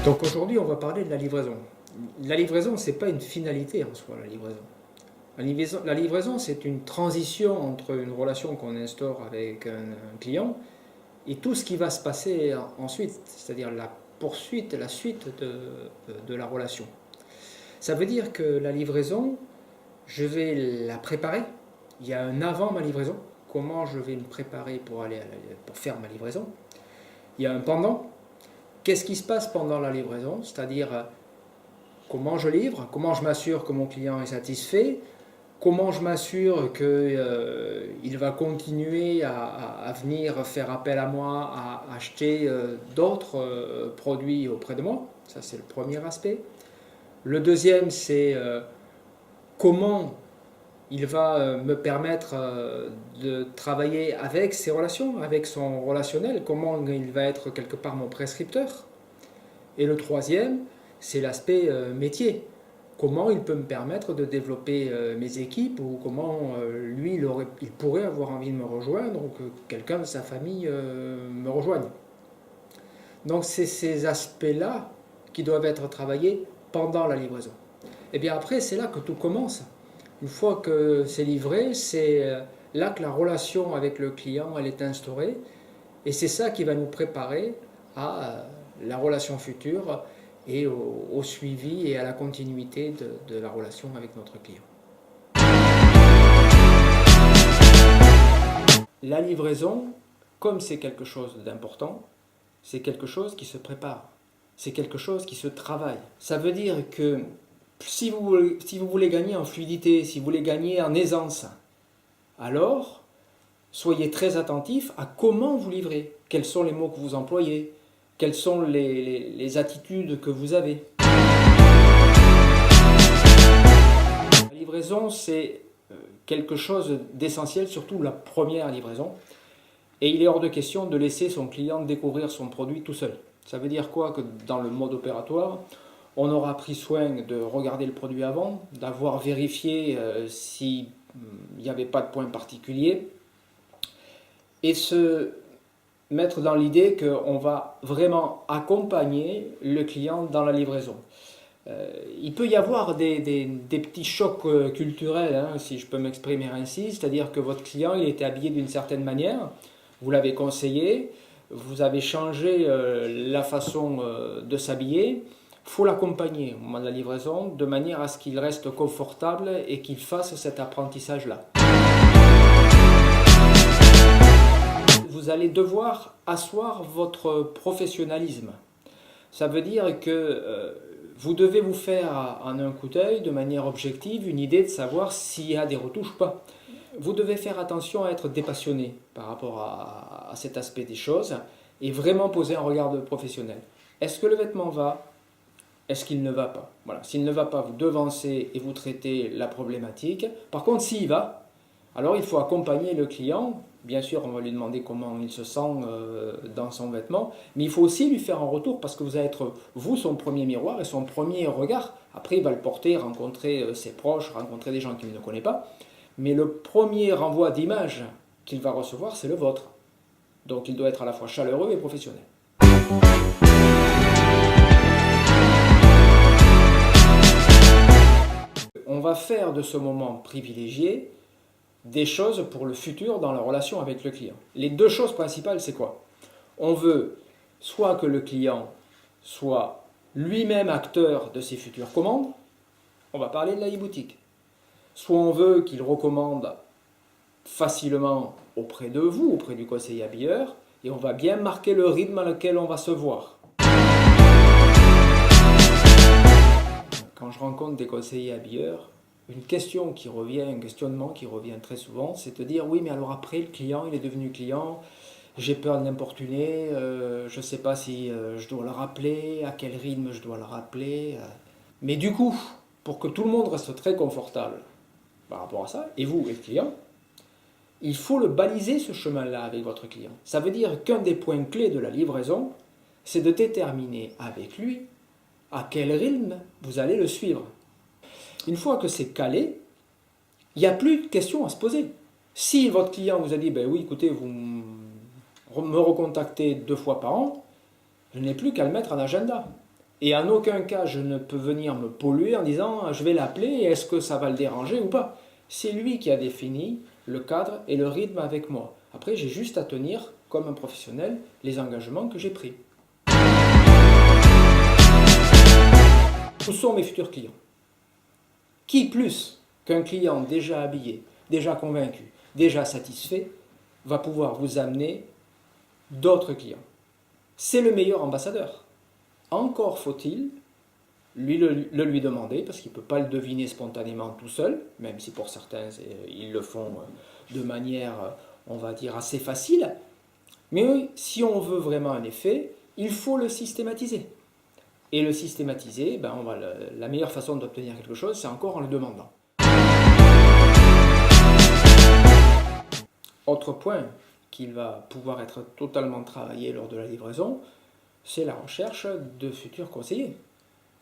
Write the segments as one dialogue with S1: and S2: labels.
S1: Donc aujourd'hui, on va parler de la livraison. La livraison, ce n'est pas une finalité en soi, la livraison. La livraison, c'est une transition entre une relation qu'on instaure avec un client et tout ce qui va se passer ensuite, c'est-à-dire la poursuite, la suite de la relation. Ça veut dire que la livraison, je vais la préparer. Il y a un avant ma livraison, comment je vais me préparer pour faire ma livraison. Il y a un pendant. Qu'est-ce qui se passe pendant la livraison? C'est-à-dire comment je livre, comment je m'assure que mon client est satisfait, comment je m'assure qu'il va continuer à venir faire appel à moi, à acheter d'autres produits auprès de moi. Ça, c'est le premier aspect. Le deuxième, c'est comment il va me permettre de travailler avec ses relations, avec son relationnel, comment il va être quelque part mon prescripteur. Et le troisième, c'est l'aspect métier. Comment il peut me permettre de développer mes équipes ou comment lui, il pourrait avoir envie de me rejoindre ou que quelqu'un de sa famille me rejoigne. Donc c'est ces aspects-là qui doivent être travaillés pendant la livraison. Et bien après, c'est là que tout commence. Une fois que c'est livré, c'est là que la relation avec le client elle est instaurée et c'est ça qui va nous préparer à la relation future et au suivi et à la continuité de la relation avec notre client. La livraison, comme c'est quelque chose d'important, c'est quelque chose qui se prépare, c'est quelque chose qui se travaille. Ça veut dire que si vous voulez gagner en fluidité, si vous voulez gagner en aisance, alors soyez très attentif à comment vous livrez, quels sont les mots que vous employez, quelles sont les attitudes que vous avez. La livraison, c'est quelque chose d'essentiel, surtout la première livraison. Et il est hors de question de laisser son client découvrir son produit tout seul. Ça veut dire quoi? Que dans le mode opératoire, on aura pris soin de regarder le produit avant, d'avoir vérifié s'il n'y avait pas de point particulier et se mettre dans l'idée qu'on va vraiment accompagner le client dans la livraison. Il peut y avoir des petits chocs culturels, hein, si je peux m'exprimer ainsi, c'est-à-dire que votre client il était habillé d'une certaine manière, vous l'avez conseillé, vous avez changé la façon de s'habiller. Il faut l'accompagner au moment de la livraison de manière à ce qu'il reste confortable et qu'il fasse cet apprentissage-là. Vous allez devoir asseoir votre professionnalisme. Ça veut dire que vous devez vous faire en un coup d'œil, de manière objective, une idée de savoir s'il y a des retouches ou pas. Vous devez faire attention à être dépassionné par rapport à cet aspect des choses et vraiment poser un regard de professionnel. Est-ce que le vêtement va? Est-ce qu'il ne va pas? Voilà. S'il ne va pas, vous devancez et vous traitez la problématique. Par contre, s'il va, alors il faut accompagner le client. Bien sûr, on va lui demander comment il se sent dans son vêtement, mais il faut aussi lui faire un retour parce que vous allez être, vous, son premier miroir et son premier regard. Après, il va le porter, rencontrer ses proches, rencontrer des gens qu'il ne connaît pas. Mais le premier renvoi d'image qu'il va recevoir, c'est le vôtre. Donc, il doit être à la fois chaleureux et professionnel. On va faire de ce moment privilégié des choses pour le futur dans la relation avec le client. Les deux choses principales, c'est quoi? On veut soit que le client soit lui-même acteur de ses futures commandes, on va parler de la e-boutique. Soit on veut qu'il recommande facilement auprès de vous, auprès du conseiller habilleur, et on va bien marquer le rythme à lequel on va se voir. Quand je rencontre des conseillers habilleurs, une question qui revient, un questionnement qui revient très souvent, c'est de dire oui, mais alors après le client, il est devenu client, j'ai peur de l'importuner, je ne sais pas si je dois le rappeler, à quel rythme je dois le rappeler. Mais du coup, pour que tout le monde reste très confortable par rapport à ça, et vous et le client, il faut le baliser ce chemin-là avec votre client. Ça veut dire qu'un des points clés de la livraison, c'est de déterminer avec lui à quel rythme vous allez le suivre. Une fois que c'est calé, il n'y a plus de questions à se poser. Si votre client vous a dit, ben oui, écoutez, vous me recontactez 2 fois par an, je n'ai plus qu'à le mettre en agenda. Et en aucun cas, je ne peux venir me polluer en disant, je vais l'appeler, est-ce que ça va le déranger ou pas? C'est lui qui a défini le cadre et le rythme avec moi. Après, j'ai juste à tenir, comme un professionnel, les engagements que j'ai pris. Où sont mes futurs clients? Qui plus qu'un client déjà habillé, déjà convaincu, déjà satisfait, va pouvoir vous amener d'autres clients? C'est le meilleur ambassadeur. Encore faut-il lui demander, parce qu'il ne peut pas le deviner spontanément tout seul, même si pour certains ils le font de manière, on va dire, assez facile. Mais si on veut vraiment un effet, il faut le systématiser. Et le systématiser, la meilleure façon d'obtenir quelque chose, c'est encore en le demandant. Autre point qui va pouvoir être totalement travaillé lors de la livraison, c'est la recherche de futurs conseillers.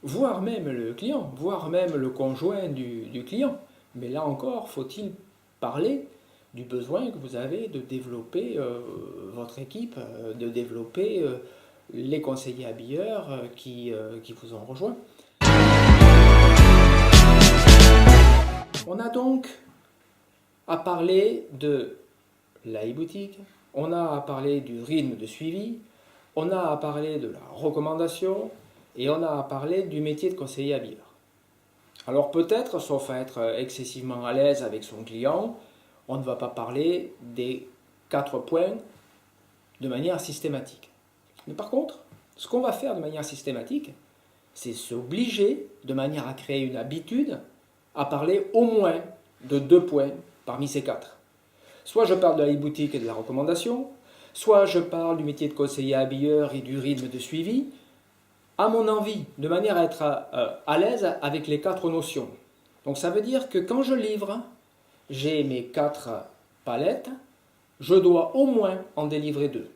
S1: Voire même le client, voire même le conjoint du client. Mais là encore, faut-il parler du besoin que vous avez de développer votre équipe, de développer les conseillers habilleurs qui vous ont rejoint. On a donc à parler de la e-boutique, on a à parler du rythme de suivi, on a à parler de la recommandation et on a à parler du métier de conseiller habilleur. Alors peut-être, sauf à être excessivement à l'aise avec son client, on ne va pas parler des 4 points de manière systématique. Mais par contre, ce qu'on va faire de manière systématique, c'est s'obliger, de manière à créer une habitude, à parler au moins de 2 points parmi ces 4. Soit je parle de la e-boutique et de la recommandation, soit je parle du métier de conseiller habilleur et du rythme de suivi, à mon envie, de manière à être à l'aise avec les 4 notions. Donc ça veut dire que quand je livre, j'ai mes 4 palettes, je dois au moins en délivrer 2.